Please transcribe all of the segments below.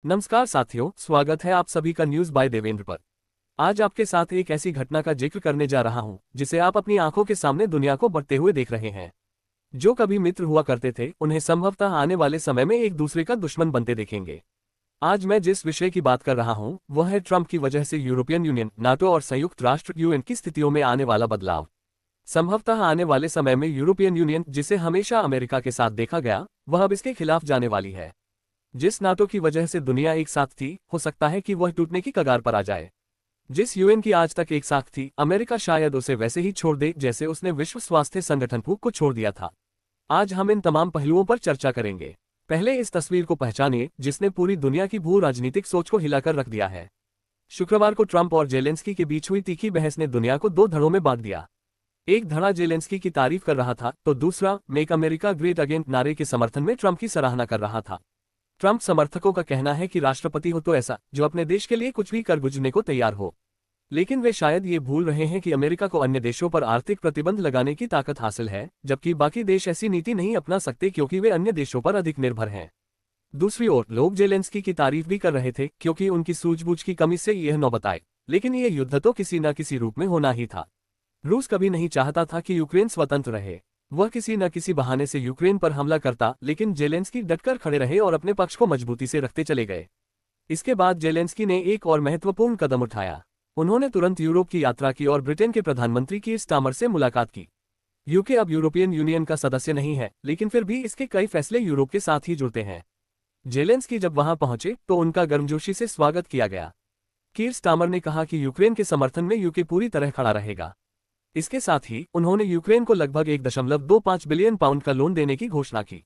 नमस्कार साथियों, स्वागत है आप सभी का न्यूज बाय देवेंद्र पर। आज आपके साथ एक ऐसी घटना का जिक्र करने जा रहा हूं जिसे आप अपनी आंखों के सामने दुनिया को बढ़ते हुए देख रहे हैं। जो कभी मित्र हुआ करते थे, उन्हें संभवतः आने वाले समय में एक दूसरे का दुश्मन बनते देखेंगे। आज मैं जिस विषय की बात कर रहा हूं, वह है ट्रंप की वजह से यूरोपियन यूनियन, नाटो और संयुक्त राष्ट्र यूएन की स्थितियों में आने वाला बदलाव। संभवतः आने वाले समय में यूरोपियन यूनियन, जिसे हमेशा अमेरिका के साथ देखा गया, वह अब इसके खिलाफ जाने वाली है। जिस नाटो की वजह से दुनिया एक साथ थी, हो सकता है कि वह टूटने की कगार पर आ जाए। जिस यूएन की आज तक एक साथ थी, अमेरिका शायद उसे वैसे ही छोड़ दे जैसे उसने विश्व स्वास्थ्य संगठन को छोड़ दिया था। आज हम इन तमाम पहलुओं पर चर्चा करेंगे। पहले इस तस्वीर को पहचानिए जिसने पूरी दुनिया की भू राजनीतिक सोच को हिलाकर रख दिया है। शुक्रवार को ट्रंप और जेलेंस्की के बीच हुई तीखी बहस ने दुनिया को दो धड़ों में बांट दिया। एक धड़ा जेलेंस्की की तारीफ कर रहा था, तो दूसरा मेक अमेरिका ग्रेट अगेन नारे के समर्थन में ट्रंप की सराहना कर रहा था। ट्रंप समर्थकों का कहना है कि राष्ट्रपति हो तो ऐसा जो अपने देश के लिए कुछ भी कर गुजरने को तैयार हो। लेकिन वे शायद ये भूल रहे हैं कि अमेरिका को अन्य देशों पर आर्थिक प्रतिबंध लगाने की ताकत हासिल है, जबकि बाकी देश ऐसी नीति नहीं अपना सकते क्योंकि वे अन्य देशों पर अधिक निर्भर हैं। दूसरी ओर लोग जेलेंस्की की तारीफ भी कर रहे थे क्योंकि उनकी सूझबूझ की कमी से यह नौबत आई। लेकिन यह युद्ध तो किसी न किसी रूप में होना ही था। रूस कभी नहीं चाहता था कि यूक्रेन स्वतंत्र रहे। वह किसी न किसी बहाने से यूक्रेन पर हमला करता, लेकिन जेलेंस्की डटकर खड़े रहे और अपने पक्ष को मजबूती से रखते चले गए। इसके बाद जेलेंस्की ने एक और महत्वपूर्ण कदम उठाया। उन्होंने तुरंत यूरोप की यात्रा की और ब्रिटेन के प्रधानमंत्री कीर स्टारमर से मुलाकात की। यूके अब यूरोपियन यूनियन का सदस्य नहीं है, लेकिन फिर भी इसके कई फैसले यूरोप के साथ ही जुड़ते हैं। जेलेंस्की जब वहां पहुंचे तो उनका गर्मजोशी से स्वागत किया गया। कीर स्टारमर ने कहा कि यूक्रेन के समर्थन में यूके पूरी तरह खड़ा रहेगा। इसके साथ ही उन्होंने यूक्रेन को लगभग 1.25 बिलियन पाउंड का लोन देने की घोषणा की।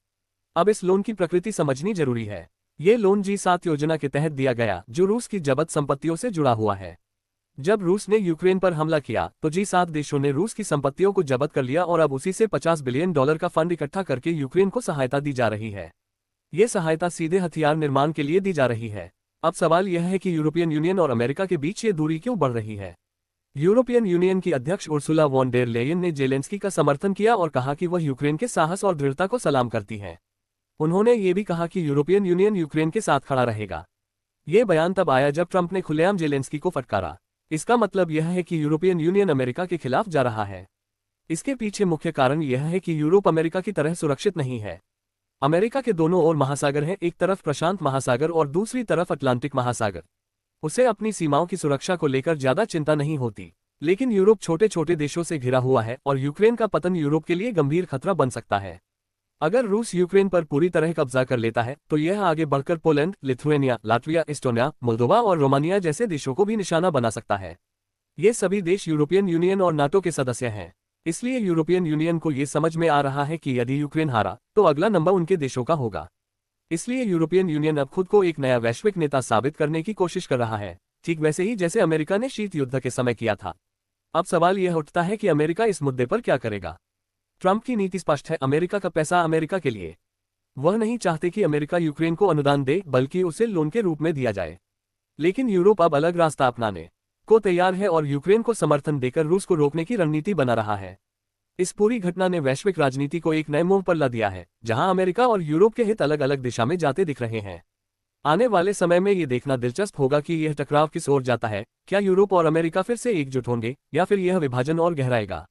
अब इस लोन की प्रकृति समझनी जरूरी है। ये लोन G7 योजना के तहत दिया गया, जो रूस की जब्त संपत्तियों से जुड़ा हुआ है। जब रूस ने यूक्रेन पर हमला किया तो G7 देशों ने रूस की संपत्तियों को जब्त कर लिया और अब उसी से $50 बिलियन का फंड इकट्ठा करके यूक्रेन को सहायता दी जा रही है। ये सहायता सीधे हथियार निर्माण के लिए दी जा रही है। अब सवाल यह है कि यूरोपियन यूनियन और अमेरिका के बीच ये दूरी क्यों बढ़ रही है। यूरोपियन यूनियन की अध्यक्ष उर्सुला वॉन डेर लेयन ने जेलेंस्की का समर्थन किया और कहा कि वह यूक्रेन के साहस और दृढ़ता को सलाम करती हैं। उन्होंने ये भी कहा कि यूरोपियन यूनियन यूक्रेन के साथ खड़ा रहेगा। ये बयान तब आया जब ट्रंप ने खुलेआम जेलेंस्की को फटकारा। इसका मतलब यह है कि यूरोपियन यूनियन अमेरिका के खिलाफ जा रहा है। इसके पीछे मुख्य कारण यह है कि यूरोप अमेरिका की तरह सुरक्षित नहीं है। अमेरिका के दोनों ओर महासागर हैं, एक तरफ प्रशांत महासागर और दूसरी तरफ अटलांटिक महासागर। उसे अपनी सीमाओं की सुरक्षा को लेकर ज्यादा चिंता नहीं होती। लेकिन यूरोप छोटे छोटे देशों से घिरा हुआ है और यूक्रेन का पतन यूरोप के लिए गंभीर खतरा बन सकता है। अगर रूस यूक्रेन पर पूरी तरह कब्जा कर लेता है तो यह आगे बढ़कर Poland, Lithuania, Latvia, Estonia, Moldova और रोमानिया जैसे देशों को भी निशाना बना सकता है। ये सभी देश यूरोपियन यूनियन और नाटो के सदस्य हैं। इसलिए यूरोपियन यूनियन को ये समझ में आ रहा है कि यदि यूक्रेन हारा तो अगला नंबर उनके देशों का होगा। इसलिए यूरोपियन यूनियन अब खुद को एक नया वैश्विक नेता साबित करने की कोशिश कर रहा है, ठीक वैसे ही जैसे अमेरिका ने शीत युद्ध के समय किया था। अब सवाल यह उठता है कि अमेरिका इस मुद्दे पर क्या करेगा। ट्रंप की नीति स्पष्ट है, अमेरिका का पैसा अमेरिका के लिए। वह नहीं चाहते कि अमेरिका यूक्रेन को अनुदान दे, बल्कि उसे लोन के रूप में दिया जाए। लेकिन यूरोप अब अलग रास्ता अपनाने को तैयार है और यूक्रेन को समर्थन देकर रूस को रोकने की रणनीति बना रहा है। इस पूरी घटना ने वैश्विक राजनीति को एक नए मोड़ पर ला दिया है, जहां अमेरिका और यूरोप के हित अलग अलग दिशा में जाते दिख रहे हैं। आने वाले समय में ये देखना दिलचस्प होगा कि यह टकराव किस ओर जाता है। क्या यूरोप और अमेरिका फिर से एकजुट होंगे या फिर यह विभाजन और गहराएगा।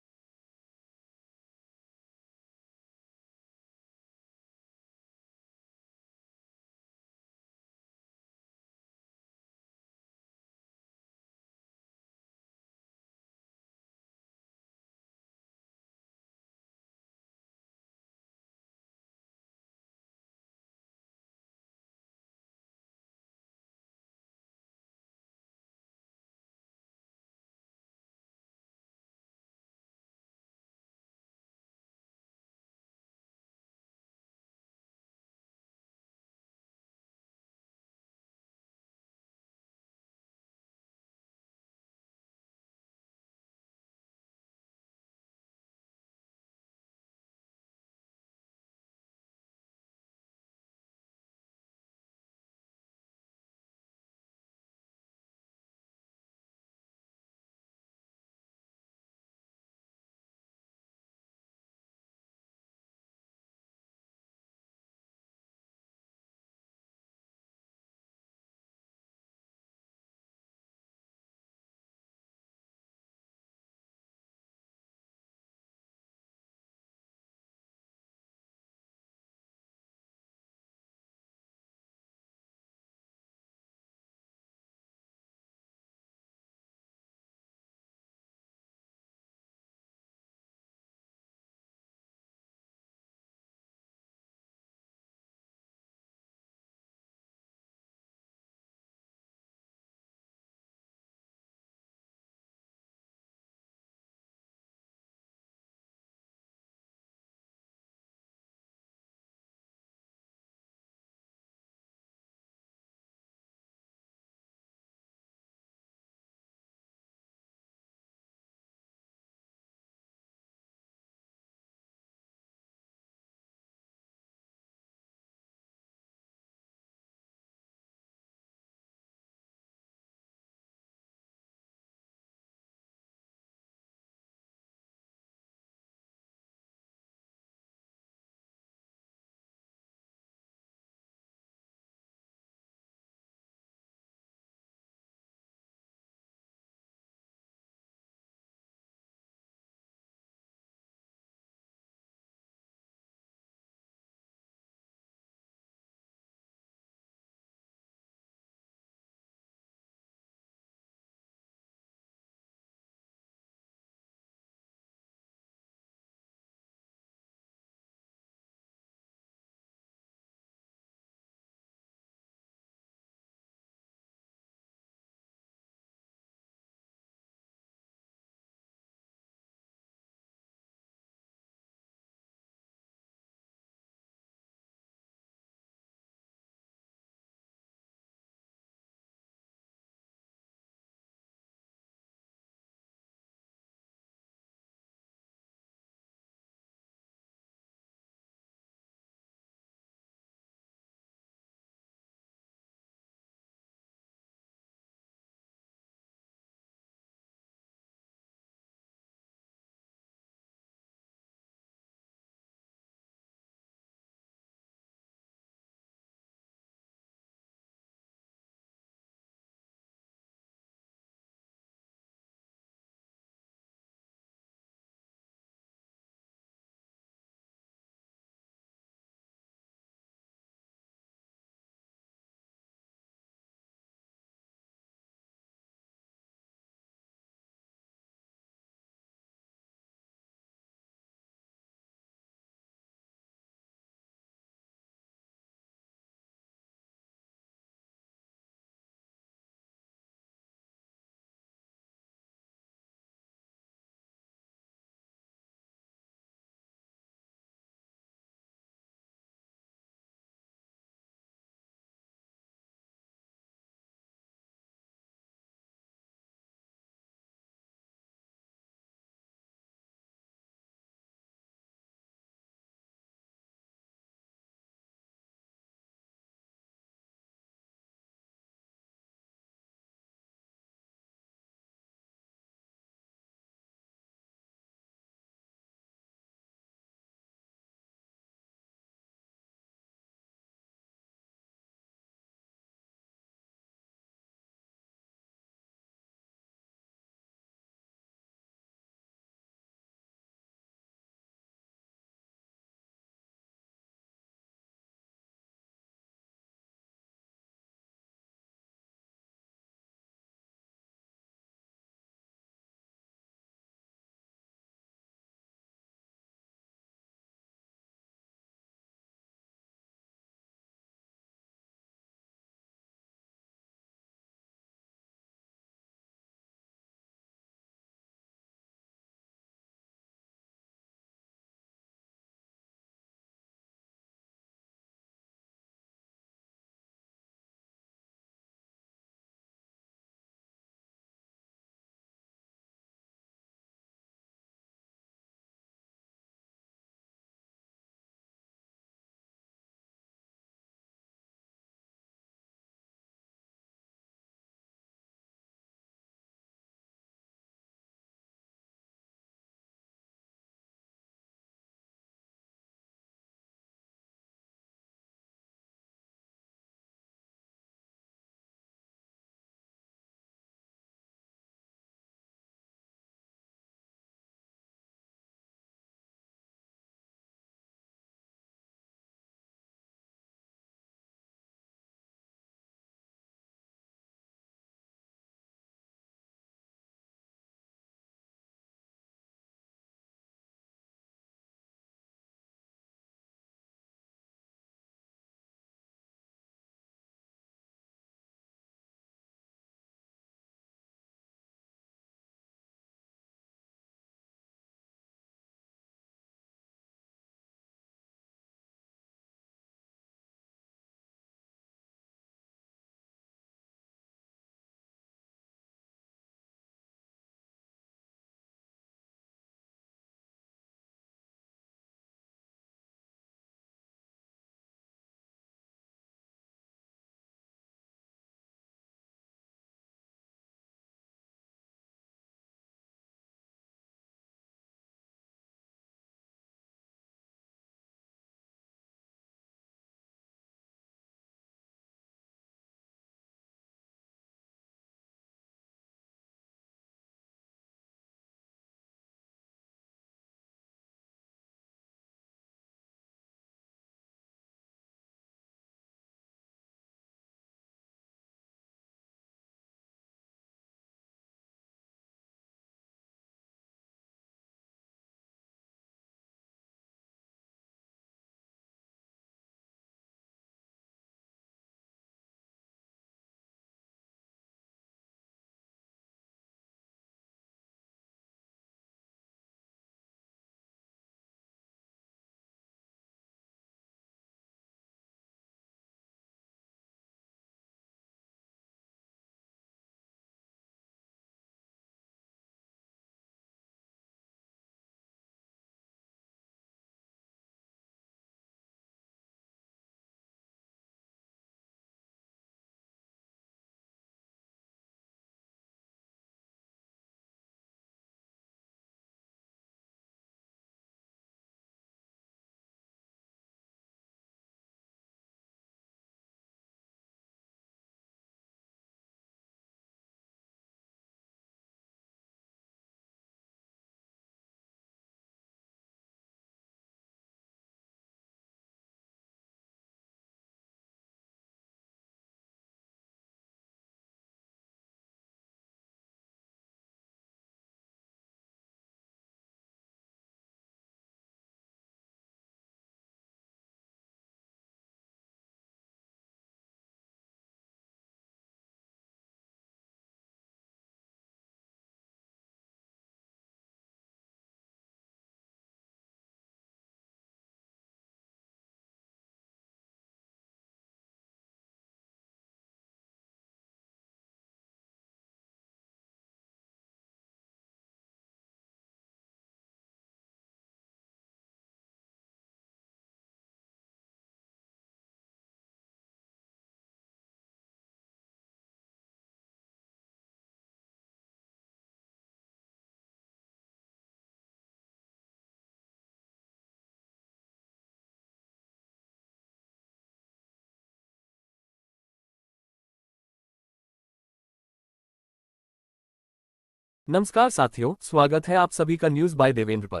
नमस्कार साथियों, स्वागत है आप सभी का न्यूज़ बाय देवेंद्र पर।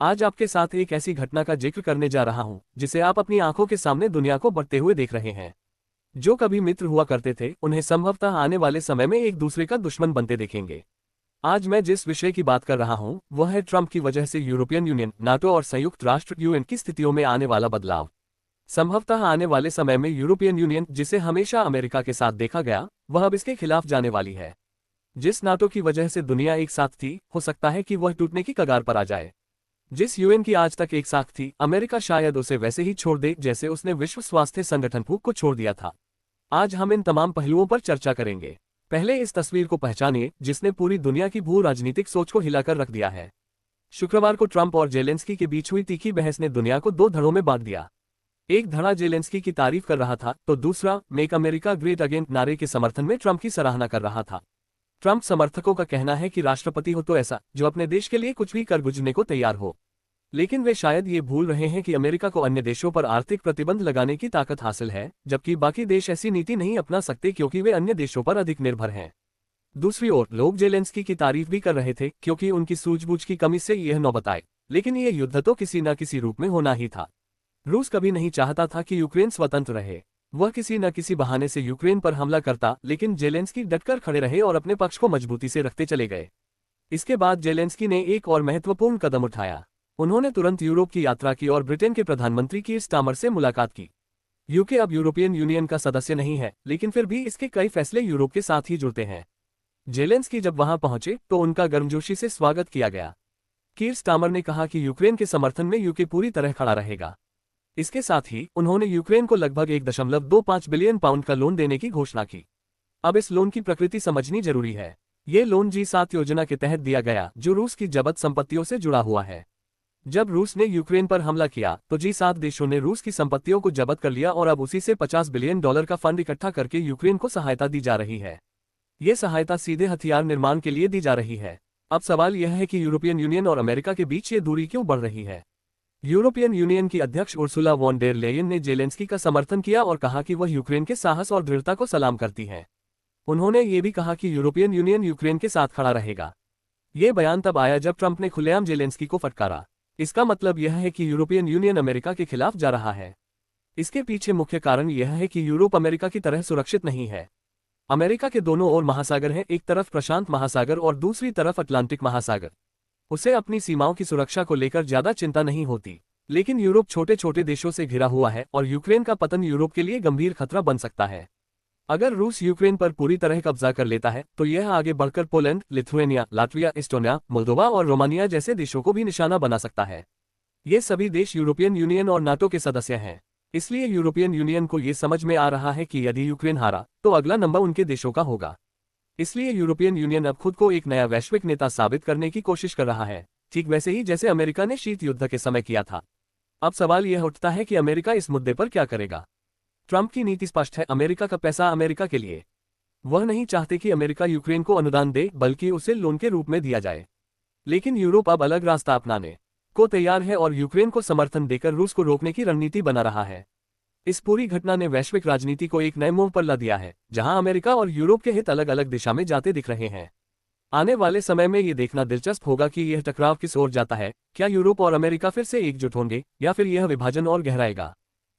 आज आपके साथ एक ऐसी घटना का जिक्र करने जा रहा हूं जिसे आप अपनी आंखों के सामने दुनिया को बढ़ते हुए देख रहे हैं। जो कभी मित्र हुआ करते थे, उन्हें संभवतः आने वाले समय में एक दूसरे का दुश्मन बनते देखेंगे। आज मैं जिस विषय की बात कर रहा हूं, वह है ट्रंप की वजह से यूरोपियन यूनियन, नाटो और संयुक्त राष्ट्र यूएन की स्थितियों में आने वाला बदलाव। संभवतः आने वाले समय में यूरोपियन यूनियन, जिसे हमेशा अमेरिका के साथ देखा गया, वह अब इसके खिलाफ जाने वाली है। जिस नाटो की वजह से दुनिया एक साथ थी, हो सकता है कि वह टूटने की कगार पर आ जाए। जिस यूएन की आज तक एक साथ थी, अमेरिका शायद उसे वैसे ही छोड़ दे जैसे उसने विश्व स्वास्थ्य संगठन को छोड़ दिया था। आज हम इन तमाम पहलुओं पर चर्चा करेंगे। पहले इस तस्वीर को पहचानिए जिसने पूरी दुनिया की भू राजनीतिक सोच को हिलाकर रख दिया है। शुक्रवार को ट्रंप और जेलेंस्की के बीच हुई तीखी बहस ने दुनिया को दो धड़ों में बांट दिया। एक धड़ा जेलेंस्की की तारीफ कर रहा था, तो दूसरा मेक अमेरिका ग्रेट अगेन नारे के समर्थन में ट्रंप की सराहना कर रहा था। ट्रंप समर्थकों का कहना है कि राष्ट्रपति हो तो ऐसा जो अपने देश के लिए कुछ भी कर गुजरने को तैयार हो, लेकिन वे शायद ये भूल रहे हैं कि अमेरिका को अन्य देशों पर आर्थिक प्रतिबंध लगाने की ताकत हासिल है, जबकि बाकी देश ऐसी नीति नहीं अपना सकते क्योंकि वे अन्य देशों पर अधिक निर्भर हैं। दूसरी ओर लोग जेलेंस्की की तारीफ भी कर रहे थे क्योंकि उनकी सूझबूझ की कमी से यह नौबत आई, लेकिन यह युद्ध तो किसी न किसी रूप में होना ही था। रूस कभी नहीं चाहता था कि यूक्रेन स्वतंत्र रहे। वह किसी न किसी बहाने से यूक्रेन पर हमला करता, लेकिन जेलेंस्की डटकर खड़े रहे और अपने पक्ष को मजबूती से रखते चले गए। इसके बाद जेलेंस्की ने एक और महत्वपूर्ण कदम उठाया। उन्होंने तुरंत यूरोप की यात्रा की और ब्रिटेन के प्रधानमंत्री कीर स्टारमर से मुलाकात की। यूके अब यूरोपियन यूनियन का सदस्य नहीं है, लेकिन फिर भी इसके कई फैसले यूरोप के साथ ही जुड़ते हैं। जेलेंस्की जब वहां पहुंचे तो उनका गर्मजोशी से स्वागत किया गया। कीर स्टारमर ने कहा कि यूक्रेन के समर्थन में यूके पूरी तरह खड़ा रहेगा। इसके साथ ही उन्होंने यूक्रेन को लगभग 1.25 बिलियन पाउंड का लोन देने की घोषणा की। अब इस लोन की प्रकृति समझनी जरूरी है। ये लोन G7 योजना के तहत दिया गया, जो रूस की जब्त संपत्तियों से जुड़ा हुआ है। जब रूस ने यूक्रेन पर हमला किया तो G7 देशों ने रूस की संपत्तियों को जब्त कर लिया और अब उसी से $50 बिलियन का फंड इकट्ठा करके यूक्रेन को सहायता दी जा रही है। ये सहायता सीधे हथियार निर्माण के लिए दी जा रही है। अब सवाल यह है कि यूरोपियन यूनियन और अमेरिका के बीच ये दूरी क्यों बढ़ रही है। यूरोपियन यूनियन की अध्यक्ष उर्सुला वॉन डेर लेयन ने जेलेंस्की का समर्थन किया और कहा कि वह यूक्रेन के साहस और दृढ़ता को सलाम करती है। उन्होंने ये भी कहा कि यूरोपियन यूनियन यूक्रेन के साथ खड़ा रहेगा। ये बयान तब आया जब ट्रंप ने खुलेआम जेलेंस्की को फटकारा। इसका मतलब यह है कि यूरोपियन यूनियन अमेरिका के खिलाफ जा रहा है। इसके पीछे मुख्य कारण यह है कि यूरोप अमेरिका की तरह सुरक्षित नहीं है। अमेरिका के दोनों ओर महासागर हैं, एक तरफ प्रशांत महासागर और दूसरी तरफ अटलांटिक महासागर। उसे अपनी सीमाओं की सुरक्षा को लेकर ज्यादा चिंता नहीं होती, लेकिन यूरोप छोटे छोटे देशों से घिरा हुआ है और यूक्रेन का पतन यूरोप के लिए गंभीर खतरा बन सकता है। अगर रूस यूक्रेन पर पूरी तरह कब्जा कर लेता है तो यह आगे बढ़कर Poland, Lithuania, Latvia, Estonia, Moldova और रोमानिया जैसे देशों को भी निशाना बना सकता है। ये सभी देश यूरोपियन यूनियन और नाटो के सदस्य हैं। इसलिए यूरोपियन यूनियन को ये समझ में आ रहा है कि यदि यूक्रेन हारा तो अगला नंबर उनके देशों का होगा। इसलिए यूरोपियन यूनियन अब खुद को एक नया वैश्विक नेता साबित करने की कोशिश कर रहा है, ठीक वैसे ही जैसे अमेरिका ने शीत युद्ध के समय किया था। अब सवाल यह उठता है कि अमेरिका इस मुद्दे पर क्या करेगा। ट्रंप की नीति स्पष्ट है, अमेरिका का पैसा अमेरिका के लिए। वह नहीं चाहते कि अमेरिका यूक्रेन को अनुदान दे, बल्कि उसे लोन के रूप में दिया जाए। लेकिन यूरोप अब अलग रास्ता अपनाने को तैयार है और यूक्रेन को समर्थन देकर रूस को रोकने की रणनीति बना रहा है। इस पूरी घटना ने वैश्विक राजनीति को एक नए मोड़ पर ला दिया है, जहां अमेरिका और यूरोप के हित अलग अलग दिशा में जाते दिख रहे हैं। आने वाले समय में ये देखना दिलचस्प होगा कि यह टकराव किस ओर जाता है। क्या यूरोप और अमेरिका फिर से एकजुट होंगे या फिर यह विभाजन और गहराएगा।